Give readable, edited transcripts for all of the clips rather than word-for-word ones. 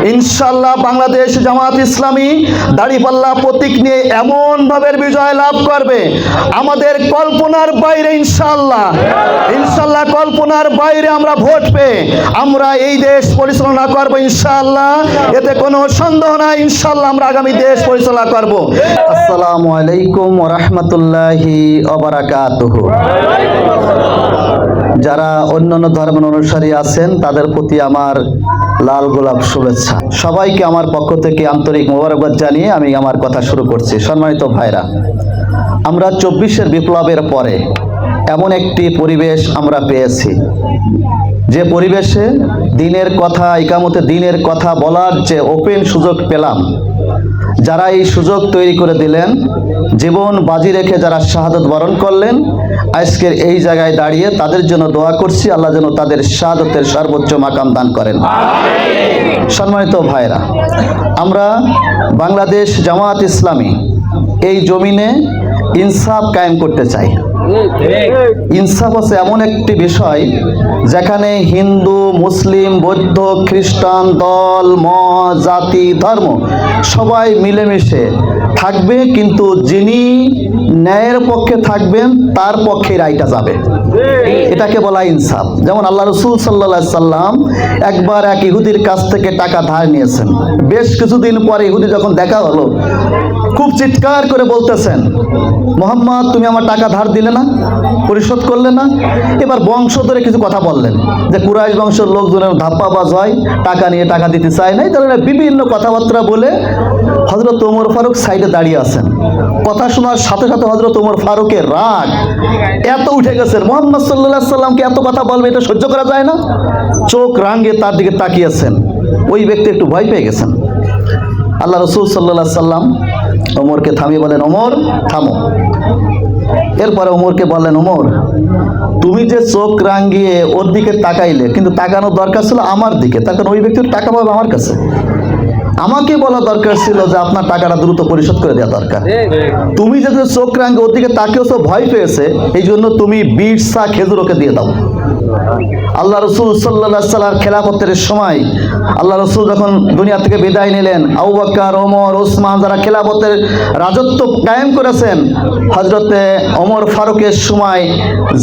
ইনশাআল্লাহ বাংলাদেশ জামাত ইসলামী দাড়িপাল্লা প্রতীক নিয়ে এমন ভাবে বিজয় লাভ করবে আমাদের কল্পনার বাইরে। ইনশাআল্লাহ ইনশাআল্লাহ কল্পনার বাইরে আমরা ভোট পেয়ে আমরা এই দেশ পরিচালনা করব ইনশাআল্লাহ, এতে কোনো সন্দেহ নাই। ইনশাআল্লাহ আমরা আগামী দেশ পরিচালনা করব। আসসালামু আলাইকুম ওয়া রাহমাতুল্লাহি ওয়া বারাকাতুহু। যারা অন্যান্য ধর্মের অনুসারী আছেন তাদের প্রতি আমার লাল গোলাপ শুভেচ্ছা। সবাইকে আমার পক্ষ থেকে আন্তরিক মোবারকবাদ জানিয়ে আমি আমার কথা শুরু করছি। সম্মানিত ভাইরা, আমরা 24-এর বিপ্লবের পরে এমন একটি পরিবেশ আমরা পেয়েছি, যে পরিবেশে দ্বীনের কথা, ইকামতে দ্বীনের কথা বলার যে ওপেন সুযোগ পেলাম, যারা এই সুযোগ তৈরি করে দিলেন, জীবন বাজি রেখে যারা শাহাদত বরণ করলেন, আজকের এই জায়গায় দাঁড়িয়ে তাদের জন্য দোয়া করছি, আল্লাহ যেন তাদের শাহাদতের সর্বোচ্চ মাকাম দান করেন। সম্মানিত ভাইরা, আমরা বাংলাদেশ জামাত ইসলামী এই জমিনে ইনসাফ কায়েম করতে চাই। ইনসাফ হচ্ছে এমন একটি বিষয় যেখানে হিন্দু, মুসলিম, বৌদ্ধ, খ্রিস্টান, দল, মত, জাতি, ধর্ম সবাই মিলেমিশে থাকবে, কিন্তু যিনি ন্যায়ের পক্ষে থাকবেন তার পক্ষে রায়টা যাবে। এটাকে বলা ইনসাফ। যেমন আল্লাহ রসুল সাল্লাল্লাহু আলাইহি সাল্লাম একবার এক ইহুদির কাছ থেকে টাকা ধার নিয়েছেন। বেশ কিছুদিন পরে ইহুদি যখন দেখা হলো, খুব চিৎকার করে বলতেছেন, মোহাম্মদ তুমি আমার টাকা ধার দিলে না, পরিশোধ করলে না। এবার বংশ ধরে কিছু কথা বললেন যে কুরাইশ বংশের লোকজনের ধাপ্পাবাজ হয়, টাকা নিয়ে টাকা দিতে চায় না, এই ধরনের বিভিন্ন কথাবার্তা বলে হযরত ওমর ফারুক সাইডে দাঁড়িয়ে আছেন। কথা শোনার সাথে সাথে হযরত ওমর ফারুকের রাগ এত উঠে গেছে, মুহাম্মদ সাল্লাল্লাহু আলাইহি সাল্লামকে এত কথা বলবে, এটা সহ্য করা যায় না। চোখ রাঙিয়ে তার দিকে তাকিয়েছেন। ওই ব্যক্তি একটু ভয় পেয়ে গেছেন। আল্লাহ রসুল সাল্লাল্লাহু আলাইহি সাল্লাম ওমরকে থামিয়ে বলেন, ওমর থামো। এরপরে ওমরকে বললেন, ওমর তুমি যে চোখ রাঙিয়ে ওর দিকে তাকাইলে, কিন্তু তাকানোর দরকার ছিল আমার দিকে, তার কারণ ওই ব্যক্তির টাকা পাবে আমার কাছে। আমাকে বলা দরকার ছিল যে আপনার টাকাটা দ্রুত পরিশোধ করে দেওয়া দরকার। তুমি যে চোখ রাঙিয়ে ওর দিকে তাকিয়েছো, ভয় পেয়েছে, এই জন্য তুমি 20 সা খেজুর ওকে দিয়ে দাও। আল্লাহ রসুল সাল্লাল্লাহু আলাইহি সাল্লাম খেলাফতের সময় আল্লাহ রসুল যখন দুনিয়া থেকে বিদায় নিলেন, আবু বকর, ওমর, ওসমান যারা খেলাফতের রাজত্ব কায়েম করেছেন, হযরতে ওমর ফারুকের সময়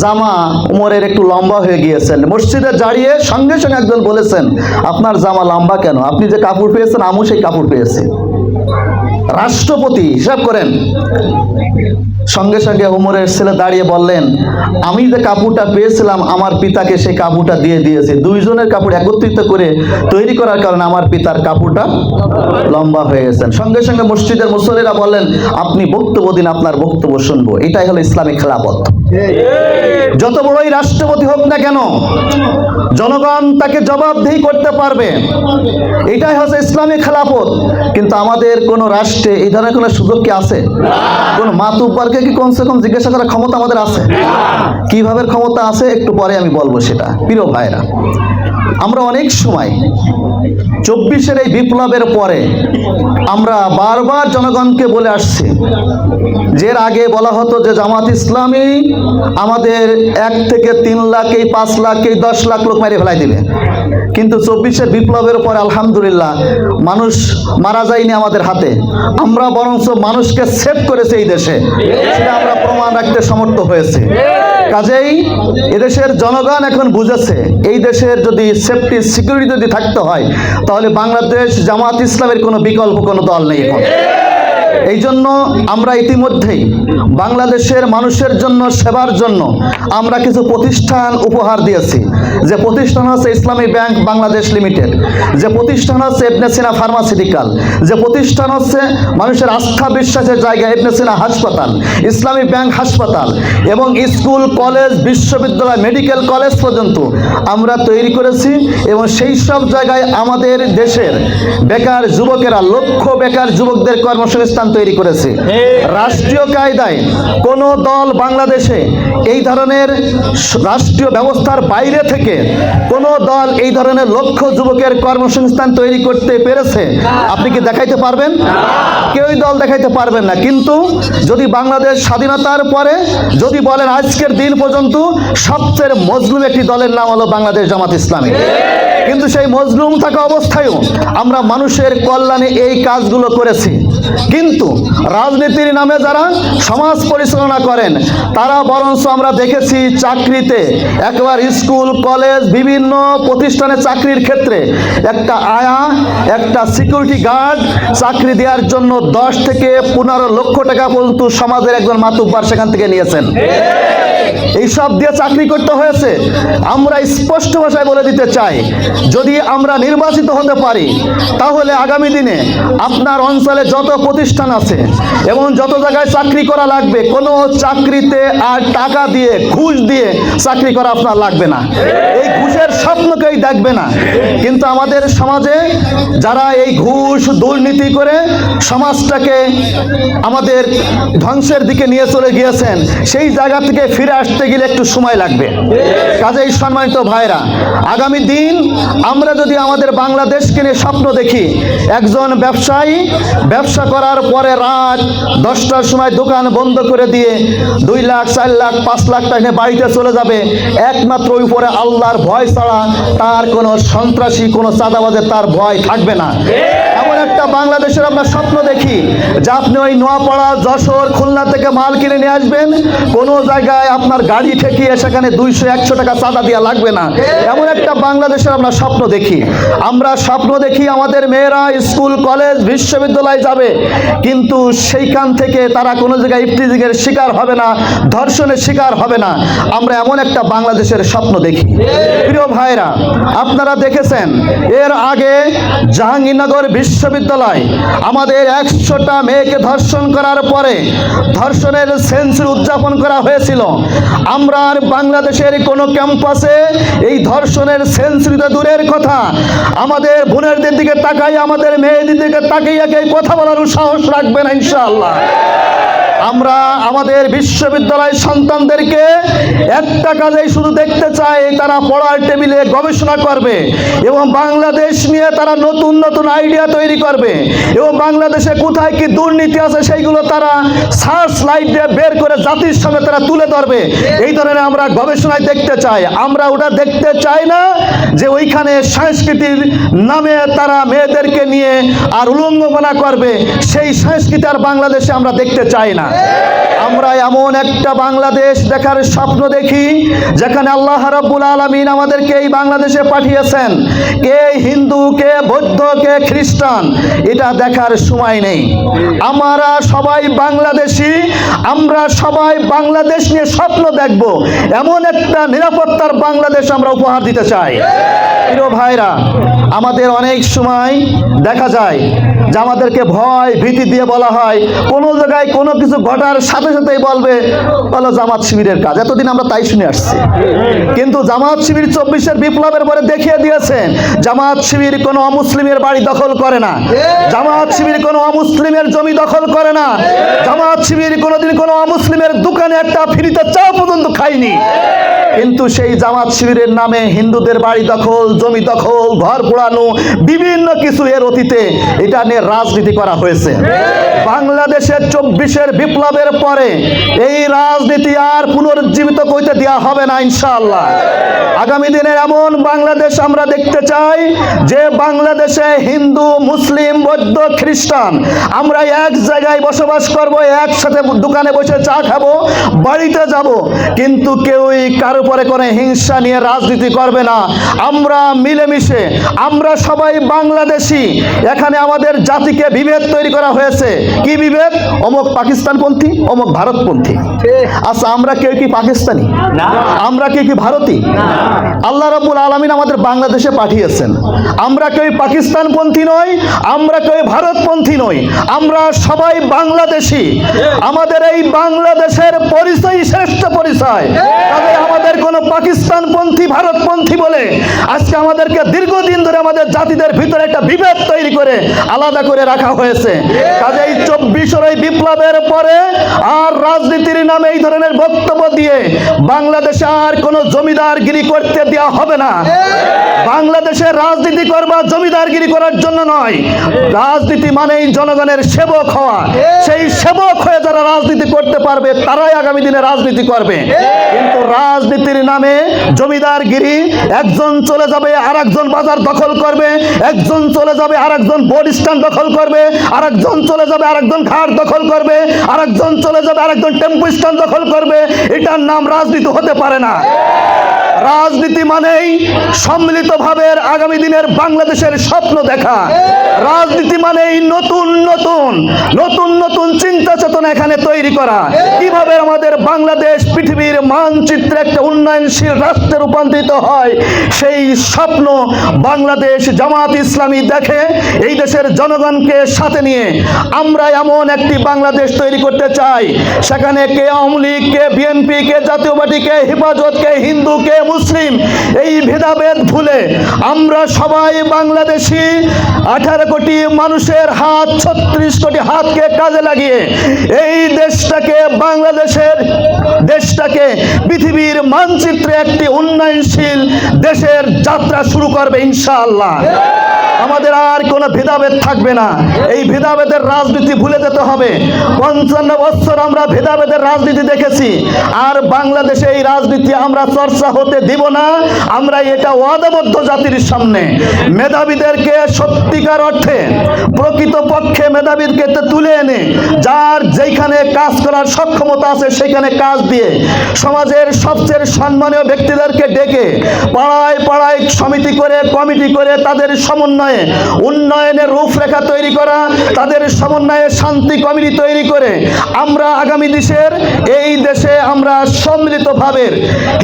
জামা ওমরের একটু লম্বা হয়ে গিয়েছেন। মসজিদে দাঁড়িয়ে সঙ্গে সঙ্গে একজন বলেছেন, আপনার জামা লম্বা কেন? আপনি যে কাপড় পেয়েছেন আমিও সেই কাপড় পেয়েছি। রাষ্ট্রপতি হিসাব করেন। সঙ্গে সঙ্গে ওমরের ছেলে দাঁড়িয়ে বললেন, আমি যে কাপড়টা পেয়েছিলাম আমার পিতাকে সেই কাপড়টা দিয়ে দিয়েছি। দুইজনের কাপড় একত্রিত করে তৈরি করার কারণে আমার পিতার কাপড়টা লম্বা হয়ে গেছেন। সঙ্গে সঙ্গে মসজিদের মুসল্লিরা বললেন, আপনি বক্তব্য দিন, আপনার বক্তব্য শুনবো। এটাই হলো ইসলামিক খেলাফত। যত বড়ই রাষ্ট্রপতি হোক না কেন, জনগণ তাকে জবাবদিহি করতে পারবে। এটাই হচ্ছে ইসলামিক খেলাফত। কিন্তু আমাদের কোন রাষ্ট্রে এই ধরনের কোনো সুযোগ কি আছে? কোন মাতুব্বরকে কি কমসে কম জিজ্ঞাসা করার ক্ষমতা আমাদের আছে? কিভাবে ক্ষমতা আছে একটু পরে আমি বলবো সেটা। প্রিয় ভাইরা, আমরা অনেক সময় 24-এর এই বিপ্লবের পরে আমরা বারবার জনগণকে বলে আসছি, যে এর আগে বলা হতো যে জামাত ইসলামী আমাদের 1 থেকে 3 লাখ, এই 5 লাখ, এই 10 লাখ লোক মেরে ফেলাই দিবে। কিন্তু 24-এর বিপ্লবের পরে আলহামদুলিল্লাহ মানুষ মারা যায়নি আমাদের হাতে, আমরা বরঞ্চ মানুষকে সেভ করেছি এই দেশে, সেটা আমরা প্রমাণ রাখতে সমর্থ হয়েছে। কাজেই এদেশের জনগণ এখন বুঝেছে, এই দেশের যদি সেফটি সিকিউরিটি যদি থাকতে হয়, তাহলে বাংলাদেশ জামাত ইসলামের কোনো বিকল্প কোনো দল নেই এখন। এই জন্য আমরা ইতিমধ্যেই বাংলাদেশের মানুষের জন্য সেবার জন্য আমরা কিছু প্রতিষ্ঠান উপহার দিয়েছি। যে প্রতিষ্ঠান হচ্ছে ইসলামী ব্যাংক বাংলাদেশ লিমিটেড, যে প্রতিষ্ঠান হচ্ছে ইবনে সিনা ফার্মাসিউটিক্যাল, যে প্রতিষ্ঠান হচ্ছে মানুষের আস্থা বিশ্বাসের জায়গা ইবনে সিনা হাসপাতাল, ইসলামী ব্যাংক হাসপাতাল, এবং স্কুল, কলেজ, বিশ্ববিদ্যালয়, মেডিকেল কলেজ পর্যন্ত আমরা তৈরি করেছি। এবং সেই সব জায়গায় আমাদের দেশের বেকার যুবকেরা, লক্ষ বেকার যুবকদের কর্মসংস্থান তৈরি করেছে। রাষ্ট্রীয় কায়দায় যায় কোন দল বাংলাদেশে এই ধরনের রাষ্ট্রীয় ব্যবস্থার বাইরে থেকে কোন দল এই ধরনের লক্ষ যুবকের কর্মসংস্থান তৈরি করতে পেরেছে? আপনি কি দেখাইতে পারবেন? কেউই দল দেখাইতে পারবেন না। কিন্তু যদি বাংলাদেশ স্বাধীনতার পরে যদি বলেন আজকের দিন পর্যন্ত সবচেয়ে মজলুম একটি দলের নাম হলো বাংলাদেশ জামাত ইসলামী। কিন্তু সেই মজলুম থাকা অবস্থায়ও আমরা মানুষের কল্যাণে এই কাজগুলো করেছি। কিন্তু রাজনীতির নামে যারা সমাজ পরিচালনা করেন তারা বরঞ্চ আমরা দেখেছি চাকরিতে একবার স্কুল কলেজ বিভিন্ন প্রতিষ্ঠানে চাকরির ক্ষেত্রে একটা সিকিউরিটি গার্ড চাকরি দেওয়ার জন্য 10 থেকে 15 লক্ষ টাকা পর্যন্ত সমাজের একজন মাতুব্বার সেখান থেকে নিয়েছেন। এইসব দিয়ে চাকরি করতে হয়েছে। আমরা স্পষ্ট ভাষায় বলে দিতে চাই, যদি আমরা নির্বাচিত হতে পারি তাহলে আগামী দিনে আপনার অঞ্চলে যত প্রতিষ্ঠান আছে এবং যত জায়গায় চাকরি করা লাগবে, কোনো চাকরিতে আর টাকা দিয়ে ঘুষ দিয়ে চাকরি করা আপনার লাগবে না। এই ঘুষের স্বপ্নকেই দেখবে না। কিন্তু আমাদের সমাজে যারা এই ঘুষ দুর্নীতি করে সমাজটাকে আমাদের ধ্বংসের দিকে নিয়ে চলে গিয়েছেন, সেই জায়গা থেকে ফিরে আসতে গেলে একটু সময় লাগবে। কাজেই সম্মানিত ভাইরা, আগামী দিন আমরা যদি আমাদের বাংলাদেশকে নিয়ে স্বপ্ন দেখি, একজন ব্যবসায়ী ব্যবসা করার পরে রাত 10টার সময় দোকান বন্ধ করে দিয়ে 2 লাখ 4 লাখ 5 লাখ টাকা নিয়ে বাড়িতে চলে যাবে, একমাত্র ওই উপরে আল্লাহর ভয় ছাড়া তার কোনো সন্ত্রাসী কোনো চাঁদাবাজের তার ভয় থাকবে না। এমন একটা বাংলাদেশের আমরা স্বপ্ন দেখি যে আপনি ওই নোয়াপাড়া যশোর খুলনা থেকে মাল কিনে নিয়ে আসবেন, কোনো জায়গায় আপনার গাড়ি ঠেকিয়ে সেখানে 200-100 টাকা চাঁদা দেওয়া লাগবে না। এমন একটা বাংলাদেশের আমরা স্বপ্ন দেখি। আমরা স্বপ্ন দেখি আমাদের মেয়েরা স্কুল কলেজ বিশ্ববিদ্যালয়ে যাবে, কিন্তু সেইখান থেকে তারা কোনো জায়গায় ইফতিজিংয়ের শিকার হবে না, ধর্ষণের শিকার হবে না। আমরা এমন একটা বাংলাদেশের স্বপ্ন দেখি। প্রিয় ভাইরা, আপনারা দেখেছেন এর আগে জাহাঙ্গীরনগর বিশ্ববিদ্যালয় আমাদের 100টা মেয়েকে ধর্ষণ করার পরে ধর্ষণের সেঞ্চুরি উদযাপন করা হয়েছিল। আমরা আর বাংলাদেশের কোনো ক্যাম্পাসে এই ধর্ষণের সেঞ্চুরিতে দূরের কথা, আমাদের বোনেরদের দিকে তাকাই, আমাদের মেয়েদের দিকে তাকিয়ে এই কথা বলার সাহস রাখবে না ইনশাআল্লাহ। আমরা আমাদের বিশ্ববিদ্যালয় সন্তানদেরকে একটা কাজেই শুধু দেখতে চাই, তারা পড়ার টেবিলে গবেষণা করবে এবং বাংলাদেশ নিয়ে তারা নতুন নতুন আইডিয়া তৈরি করবে এবং বাংলাদেশে কোথায় কি দুর্নীতি আছে সেইগুলো তারা সার্চ লাইট দিয়ে বের করে জাতির সামনে তারা তুলে ধরবে। এই ধরনের আমরা গবেষণায় দেখতে চাই। আমরা ওটা দেখতে চাই না যে ওইখানে সংস্কৃতির নামে তারা মেয়েদেরকে নিয়ে আর উলঙ্গনা করবে, সেই সংস্কৃতি আর বাংলাদেশে আমরা দেখতে চাই না। আমরা এমন একটা বাংলাদেশ দেখার স্বপ্ন দেখি যেখানে আল্লাহ রাব্বুল আলামিন আমাদেরকে এই বাংলাদেশে পাঠিয়েছেন। কে হিন্দু, কে বৌদ্ধ, কে খ্রিস্টান, এটা দেখার সময় নেই। আমরা সবাই বাংলাদেশি, আমরা সবাই বাংলাদেশ নিয়ে স্বপ্ন দেখব। এমন একটা নিরাপত্তার বাংলাদেশ আমরা উপহার দিতে চাই। প্রিয় ভাইরা, আমাদের অনেক সময় দেখা যায় যে আমাদেরকে ভয় ভীতি দিয়ে বলা হয়, কোনো জায়গায় কোনো কিছু ঘটার সাথে সাথেই বলবে বলো জামাত শিবিরের কাজ। এতদিন আমরা তাই শুনে আসছি। কিন্তু জামাত শিবির 24-এর বিপ্লবের পরে দেখিয়ে দিয়েছেন জামাত শিবির কোনো অমুসলিমের বাড়ি দখল করে না, জামাত শিবির কোনো অমুসলিমের জমি দখল করে না, জামাত শিবির কোনোদিন কোনো অমুসলিমের দোকানে একটা ফ্রিতে চা পর্যন্ত খায়নি। কিন্তু সেই জামাত শিবিরের নামে হিন্দুদের বাড়ি দখল, জমি দখল, ঘর পোড়ানো, বিভিন্ন কিছু এর অতীতে এটা নিয়ে রাজনীতি করা হয়েছে। বাংলাদেশের 24-এর বিপ্লবের পরে এই রাজনীতি আর পুনরুজ্জীবিত করতে দেওয়া হবে না ইনশাআল্লাহ। আগামী দিনের এমন বাংলাদেশ আমরা দেখতে চাই যে বাংলাদেশে হিন্দু, মুসলিম, বৌদ্ধ, খ্রিস্টান আমরা এক জায়গায় বসবাস করব, একসাথে দোকানে বসে চা খাবো, বাড়িতে যাব, কিন্তু কেউই কারো পরে কোনো হিংসা নিয়ে রাজনীতি করবে না। আমরা মিলেমিশে, আমরা সবাই বাংলাদেশি। এখানে আমাদের জাতিকে বিভেদ তৈরি করা হয়েছে। কি বিভেদ? অমুক পাকিস্তানপন্থী, অমুক ভারতপন্থী। আচ্ছা, আমরা কেউ কি পাকিস্তানি? আমরা কেউ কি ভারতী? আল্লাহ রাব্বুল আলামিন আমাদের বাংলাদেশে পাঠিয়েছেন। আমরা কেউ পাকিস্তানপন্থী নই, আমরা কেউ ভারতপন্থী নই, আমরা সবাই বাংলাদেশি। আমাদের এই বাংলাদেশের পরিচয় শ্রেষ্ঠ পরিচয়। তবে আমাদের কোনো পাকিস্তানপন্থী, ভারতপন্থী বলে আজকে আমাদেরকে দীর্ঘদিন ধরে করে আমাদের জাতিদের ভিতরে একটা বিভেদ তৈরি করে আলাদা করে রাখা হয়েছে। কাজেই 24 এই বিপ্লবের পরে আর রাজনীতির নামে এই ধরনের বক্তব্য দিয়ে বাংলাদেশে আর কোনো জমিদারগিরি করতে দেওয়া হবে না। বাংলাদেশে রাজনীতি করবা জমিদারগিরি করার জন্য নয়। রাজনীতি মানেই জনগণের সেবক হওয়া। সেই সেবক হয়ে যারা রাজনীতি করতে পারবে তারাই আগামী দিনে রাজনীতি করবে। কিন্তু রাজনীতির নামে জমিদারগিরি, একজন চলে যাবে আর একজন বাজার দখল করবে, একজন চলে যাবে আর একজন বোর্ড স্ট্যান্ড দখল করবে, আর একজন চলে যাবে আর একজন ঘাট দখল করবে, আর একজন চলে যাবে আর একজন টেম্পো স্ট্যান্ড দখল করবে, এটার নাম রাজনীতি হতে পারে না। রাজনীতি মানেই সম্মিলিতভাবে আগামী দিনের বাংলাদেশের স্বপ্ন দেখা। রাজনীতি মানেই নতুন নতুন নতুন নতুন চিন্তা চেতনা এখানে তৈরি করা। কিভাবে আমাদের বাংলাদেশ পৃথিবীর মানচিত্রে একটা উন্নয়নশীল রাষ্ট্রে রূপান্তরিত হয়, সেই স্বপ্ন বাংলাদেশ জামাত ইসলামী দেখে। এই দেশের জনগণকে সাথে নিয়ে আমরা এমন একটি বাংলাদেশ তৈরি করতে চাই, সেখানে কে আওয়ামী লীগ, কে বিএনপি, কে জাতীয় পার্টি, কে হেফাজত, কে হিন্দু, কে মুসলিম, এই ভেদাভেদ ভুলে আমরা সবাই বাংলাদেশি 18 কোটি মানুষের হাত, 36 কোটি হাতকে কাজে লাগিয়ে এই দেশটাকে, বাংলাদেশের দেশটাকে পৃথিবীর মানচিত্রে একটি উন্নয়নশীল দেশের যাত্রা শুরু করবে ইনশাআল্লাহ। আমাদের আর কোনো ভেদাভেদ থাকবে না। এই ভেদাভেদের রাজনীতি ভুলে যেতে হবে। 55 বছর আমরা ভেদাভেদের রাজনীতি দেখেছি, আর বাংলাদেশে এই রাজনীতি আমরা চর্চা হতে দিব না। আমরা এটা ওয়াদাবদ্ধ জাতির সামনে। মেধাবীদেরকে সত্যিকার অর্থে প্রকৃতপক্ষে মেধাবীদেরকে তুলে এনে যার যেখানে কাজ করার সক্ষমতা আছে সেখানে কাজ দিয়ে সমাজের সবচেয়ে সম্মানীয় ব্যক্তিদেরকে ডেকে পাড়ায় পাড়ায় সমিতি করে, কমিটি করে তাদের সমন্বয়ে উন্নয়নের রূপরেখা তৈরি করা, তাদের সমন্বয়ে শান্তি কমিটি তৈরি করে আমরা আগামী এই দেশে আমরা সম্মিলিতভাবে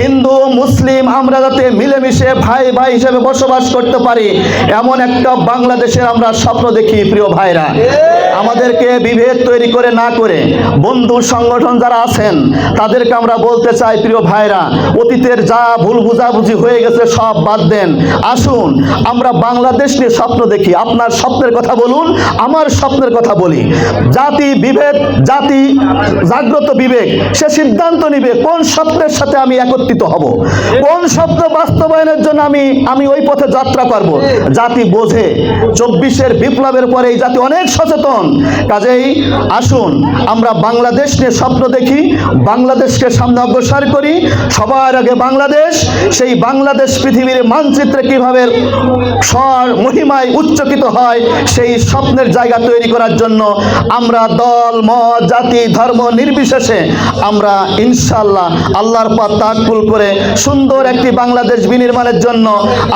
হিন্দু মুসলিম আমরা যাতে মিলেমিশে ভাই ভাই হিসেবে বসবাস করতে পারি, এমন একটা বাংলাদেশের আমরা স্বপ্ন দেখি। প্রিয় ভাইরা, আমাদেরকে বিভেদ তৈরি করে না করে বন্ধু সংগঠন যারা আছেন তাদেরকে আমরা বলতে চাই, প্রিয় ভাইরা, অতীতের যা ভুল বুঝাবুঝি হয়ে গেছে সব বাদ দেন। আসুন আমরা বাংলাদেশ নিয়ে স্বপ্ন দেখি। আপনার স্বপ্নের কথা বলুন, আমার স্বপ্নের কথা বলি। জাতি বিভেদ, জাতি জাগ্রত বিবেক সে সিদ্ধান্ত নিবে কোন স্বপ্নের সাথে আমি একত্রিত হব, কোন স্বপ্ন বাস্তবায়নের জন্য আমি ওই পথে যাত্রা করব। জাতি বোঝে। 24 বিপ্লবের পরে এই জাতি অনেক সচেতন। কাজেই আসুন আমরা বাংলাদেশ নিয়ে স্বপ্ন দেখি, বাংলাদেশকে সামনে অগ্রসর করি। সবার আগে বাংলাদেশ, সেই বাংলাদেশ পৃথিবীর মানচিত্রে কিভাবে মহিমায় উচ্চকিত হয় সেই স্বপ্নের জায়গা তৈরি করার জন্য আমরা দল মত জাতি ধর্ম নির্বিশেষে আমরা ইনশাআল্লাহ আল্লাহর পথ তাওয়াক্কুল করে সুন্দর একটি বাংলাদেশ বিনির্মাণের জন্য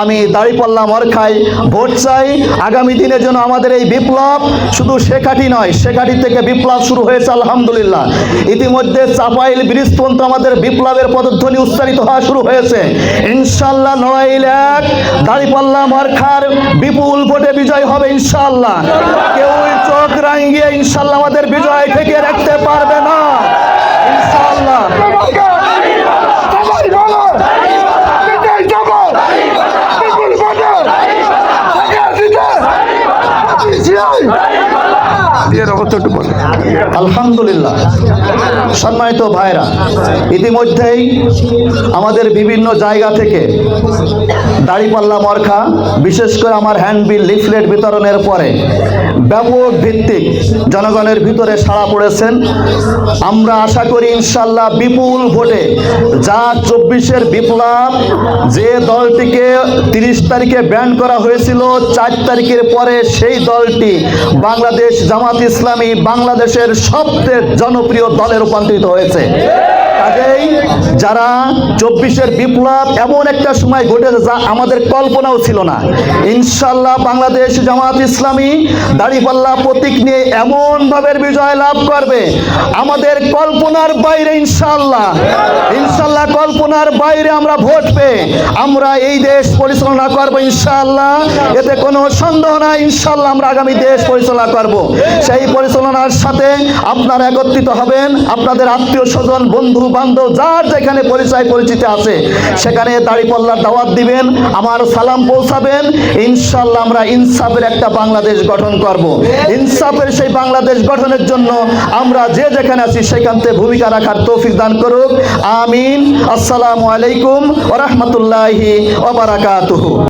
আমি দাঁড়িপাল্লা মরখাই ভোট চাই। আগামী দিনের জন্য আমাদের এই বিপ্লব শুধু শেখাটি নয়, শেখাটি থেকে বিপ্লব শুরু হয়েছে আলহামদুলিল্লাহ। ইতিমধ্যে চাপাইল ব্রিজ পর্যন্ত আমাদের বিপ্লবের পদধ্বনি উচ্চারিত হওয়া শুরু হয়েছে। ইনশাআল্লাহ নড়াইল 1 দাঁড়িপাল্লা মরখার বিপুল ভোটে বিজয় হবে ইনশাআল্লাহ। কেউ চোখ রাঙিয়ে ইনশাআল্লাহ আমাদের বিজয় থেকে রাখতে পারবে না ইনশাআল্লাহ। আলহামদুলিল্লাহ। সম্মানিত ভাইরা, ইতিমধ্যেই আমাদের বিভিন্ন জায়গা থেকে দাঁড়িপাল্লা মরখা, বিশেষ করে আমার হ্যান্ডবিল লিফলেট বিতরণের পরে ব্যাপক ভিত্তিক জনগণের ভিতরে সাড়া পড়েছেন। আমরা আশা করি ইনশাআল্লাহ বিপুল ভোটে যা 24 বিপ্লব, যে দলটিকে 30 তারিখে ব্যান করা হয়েছিল, 4 তারিখের পরে সেই দলটি বাংলাদেশ জামাত ইসলামী বাংলাদেশের সবচেয়ে জনপ্রিয় দলে রূপান্তরিত হয়েছে। কাজেই যারা 24 বিপ্লব এমন একটা সময় ঘটেছে যা আমাদের কল্পনাও ছিল না। ইনশাআল্লাহ বাংলাদেশ জামাত ইসলামী দাঁড়িপাল্লা প্রতীক নিয়ে এমন ভাবে বিজয় লাভ করবে আমাদের কল্পনার বাইরে। ইনশাআল্লাহ ইনশাআল্লাহ কল্পনার বাইরে আমরা ভোট পেয়ে আমরা এই দেশ পরিচালনা করব ইনশাআল্লাহ। এতে কোনো সন্দেহ নাই। ইনশাআল্লাহ আমরা আগামী দেশ পরিচালনা করব। সেই পরিচালনার সাথে আপনারা একত্রিত হবেন, আপনাদের আত্মীয় স্বজন বন্ধু বান্ধব যার যেখানে পরিচয় পরিচিতি আছে সেখানে দাড়িপাল্লার দাওয়াত দিবেন, আমার সালাম পৌঁছাবেন। ইনশাআল্লাহ আমরা ইনসাফের একটা বাংলাদেশ গঠন করব। ইনসাফের সেই বাংলাদেশ গঠনের জন্য আমরা যে যেখানে আছি সেখান থেকে ভূমিকা রাখার তৌফিক দান করুক। আমিন। আসসালামু আলাইকুম ওয়া রাহমাতুল্লাহি ওয়া বারাকাতুহু।